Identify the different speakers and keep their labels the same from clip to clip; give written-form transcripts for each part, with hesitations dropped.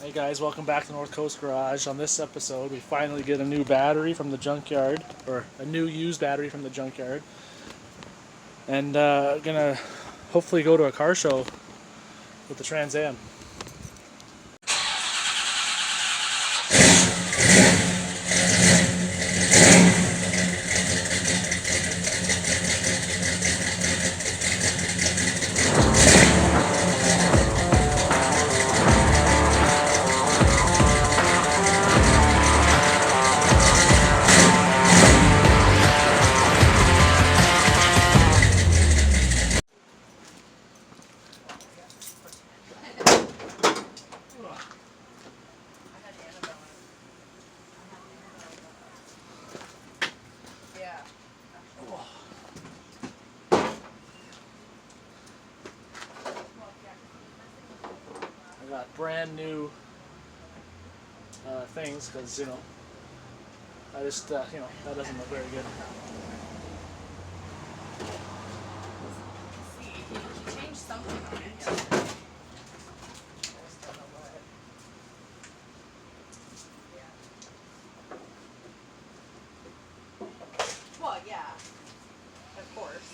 Speaker 1: Hey guys, welcome back to North Coast Garage. On this episode, we finally get a new battery from the junkyard, or a new used battery from the junkyard, and gonna hopefully go to a car show with the Trans Am. I got brand new things because I just that doesn't look very good.
Speaker 2: See, he changed something on it. Well, yeah, of course.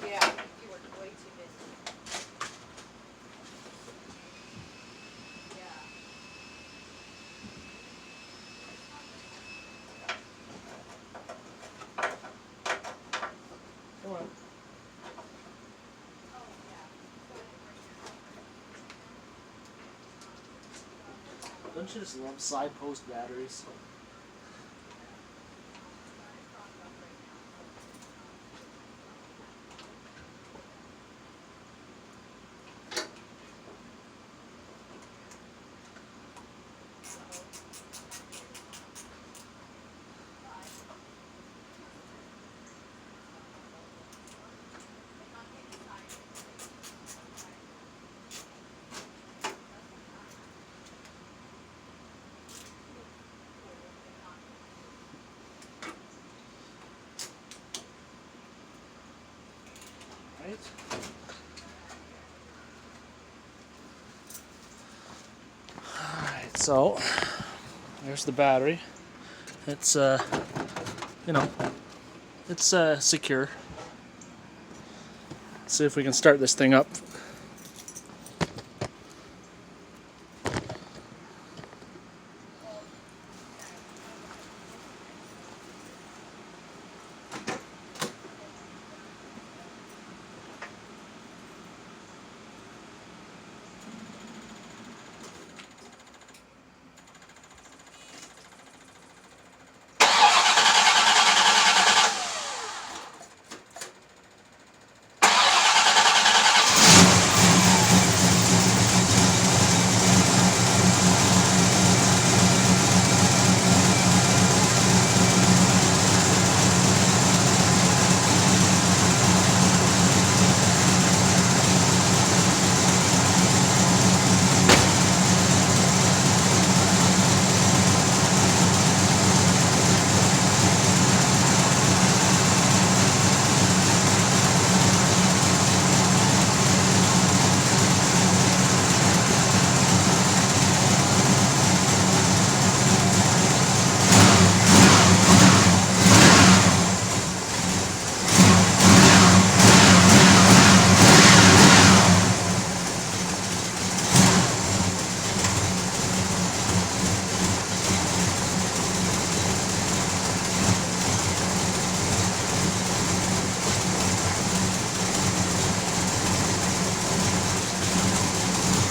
Speaker 2: Yeah, you were way too busy. Yeah.
Speaker 1: Come on. Don't you just love side post batteries? Right? Alright, so there's the battery. It's it's secure. Let's see if we can start this thing up.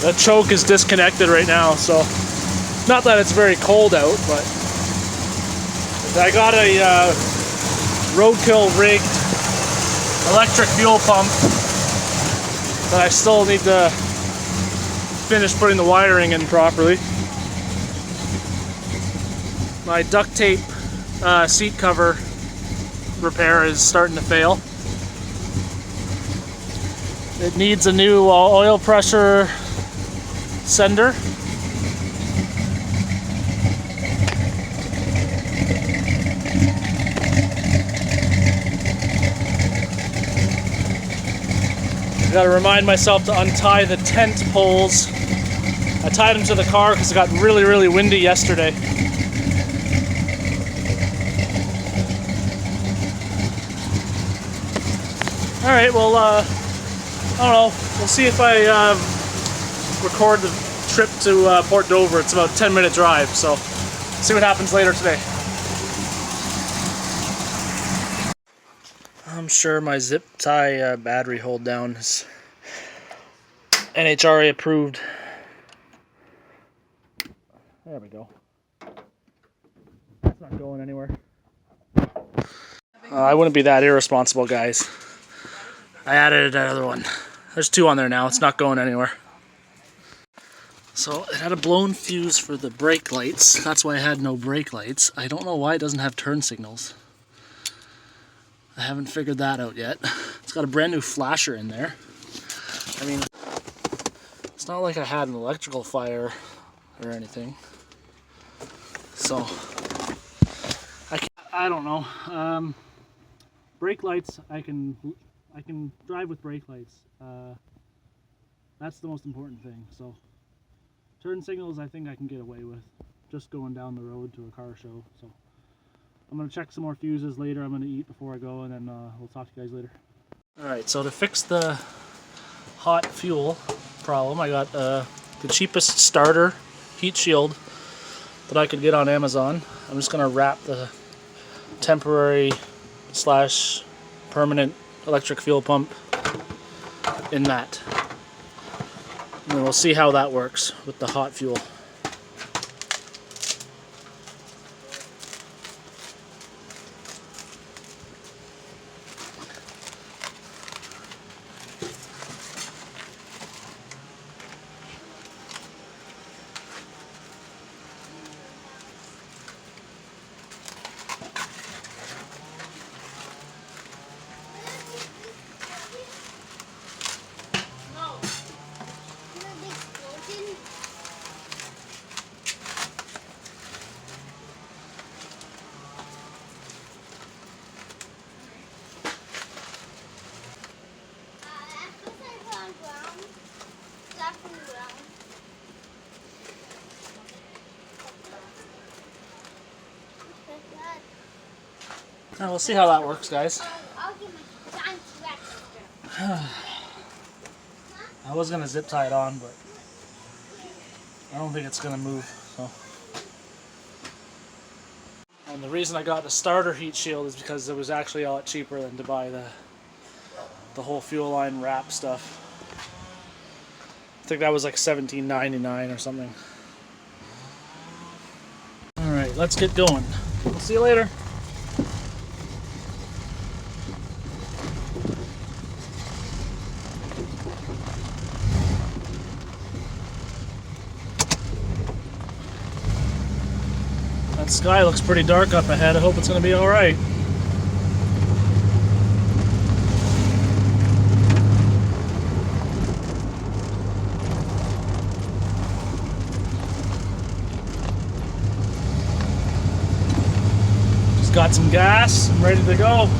Speaker 1: The choke is disconnected right now, so not that it's very cold out, but I got a roadkill rigged electric fuel pump that I still need to finish putting the wiring in properly. My duct tape seat cover repair is starting to fail. It needs a new oil pressure sender. gotta remind myself to untie the tent poles. I tied them to the car because it got really, really windy yesterday. Alright, well, I don't know. We'll see if I record the trip to Port Dover. It's about a 10-minute drive, so see what happens later today. I'm sure my zip tie battery hold down is NHRA approved. There we go. That's not going anywhere. I wouldn't be that irresponsible, guys. I added another one. There's 2 on there now. It's not going anywhere. So it had a blown fuse for the brake lights. That's why I had no brake lights. I don't know why it doesn't have turn signals. I haven't figured that out yet. It's got a brand new flasher in there. I mean, it's not like I had an electrical fire or anything. So, I don't know. Brake lights, I can drive with brake lights. That's the most important thing. So, turn signals I think I can get away with, just going down the road to a car show. So, I'm going to check some more fuses later. I'm going to eat before I go, and then we'll talk to you guys later. Alright, so to fix the hot fuel problem, I got the cheapest starter heat shield that I could get on Amazon. I'm just going to wrap the temporary / permanent electric fuel pump in that. And then we'll see how that works with the hot fuel. Now we'll see how that works, guys. I was gonna zip tie it on, but I don't think it's gonna move. So. And the reason I got the starter heat shield is because it was actually a lot cheaper than to buy the whole fuel line wrap stuff. I think that was like $17.99 or something. All right, let's get going. We'll see you later. That sky looks pretty dark up ahead. I hope it's going to be all right. Just got some gas. I'm ready to go.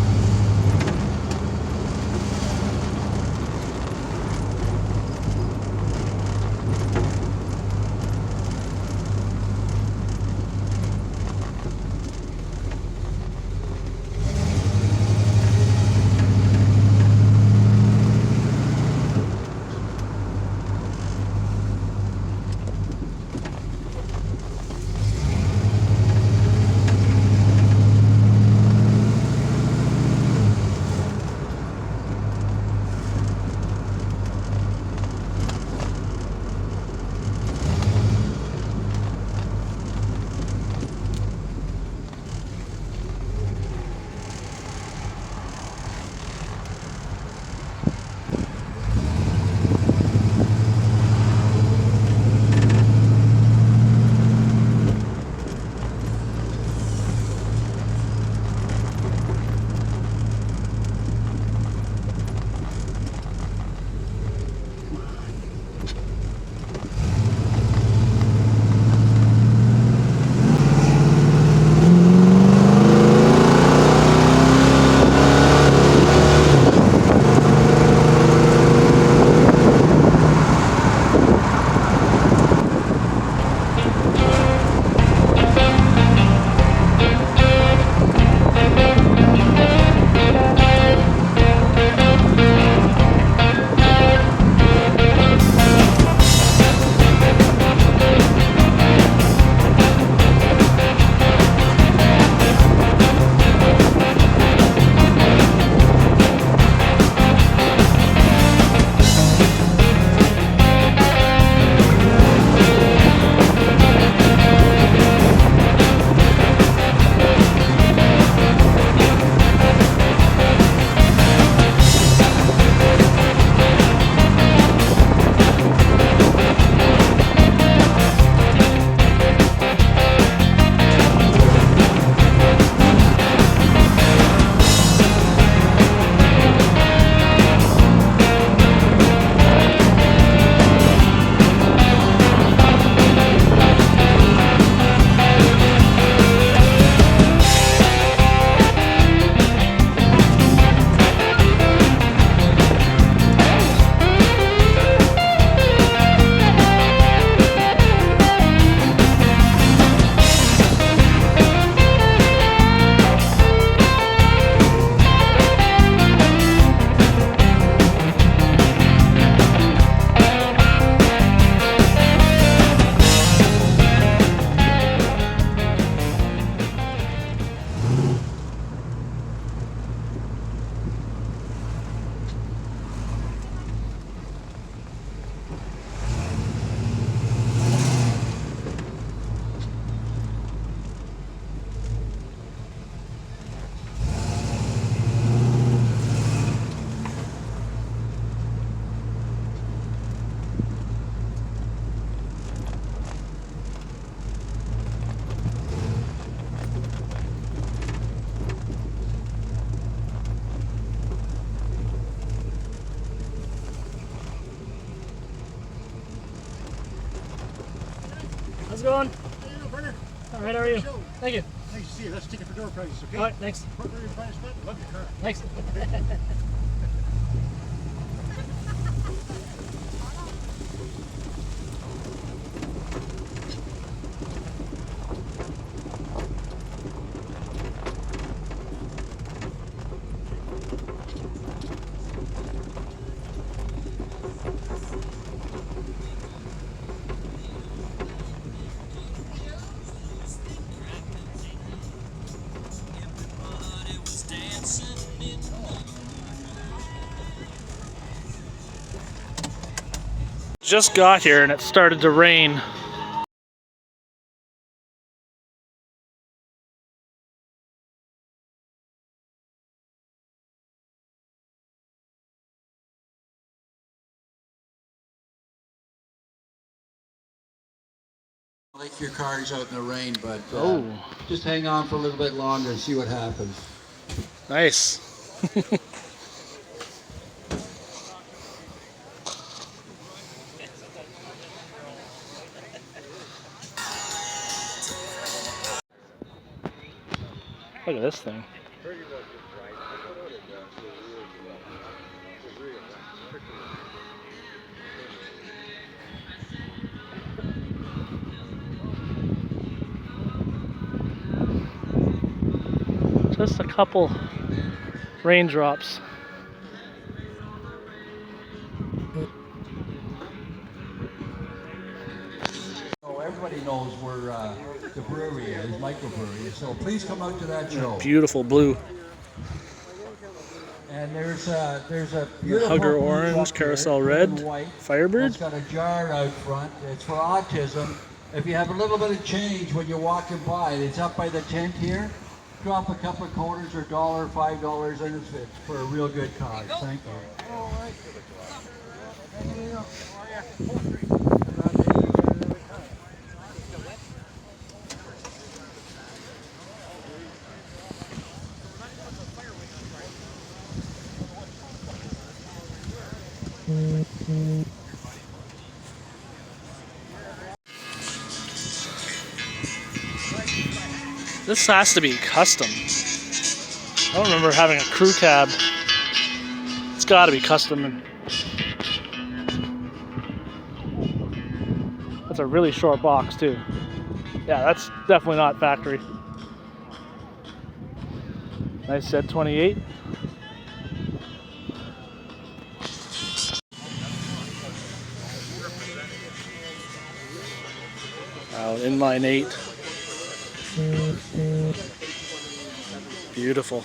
Speaker 1: going?
Speaker 3: How you doing, partner?
Speaker 1: All right, how are you? Thank you.
Speaker 3: Nice to see you. Let's take it for door prizes, okay?
Speaker 1: All right, thanks.
Speaker 3: What were your prize spot? Love your car.
Speaker 1: Thanks. Just got here and it started to rain.
Speaker 4: Like your car's out in the rain, but
Speaker 1: Oh,
Speaker 4: just hang on for a little bit longer and see what happens.
Speaker 1: nice. Look at this thing. Just a couple raindrops.
Speaker 4: So everybody knows where the brewery is, microbrewery. So please come out to that show.
Speaker 1: Beautiful blue.
Speaker 4: And there's a beautiful
Speaker 1: Hugger
Speaker 4: blue
Speaker 1: orange,
Speaker 4: truck here,
Speaker 1: carousel
Speaker 4: blue
Speaker 1: red,
Speaker 4: and white.
Speaker 1: Firebird.
Speaker 4: It's got a jar out front. It's for autism. If you have a little bit of change when you're walking by, it's up by the tent here. Drop a couple of quarters or $1, $5, and it's for a real good cause. Thank you. All right.
Speaker 1: This has to be custom. I don't remember having a crew cab. It's got to be custom. That's a really short box too. Yeah, that's definitely not factory. Nice set 28. Inline 8. Beautiful.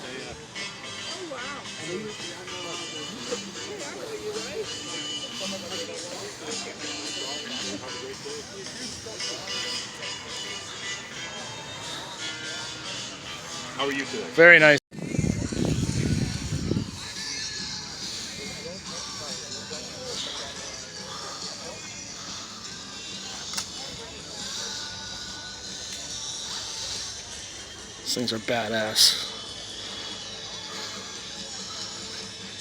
Speaker 3: How are you today?
Speaker 1: Very nice. These things are badass.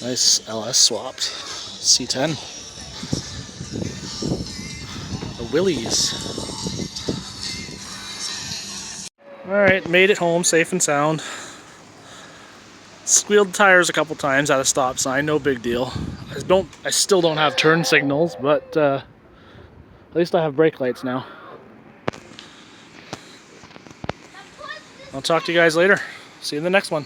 Speaker 1: Nice LS swapped. C10. The Willies. Alright, made it home safe and sound. Squealed the tires a couple times at a stop sign, no big deal. I still don't have turn signals, but at least I have brake lights now. I'll talk to you guys later. See you in the next one.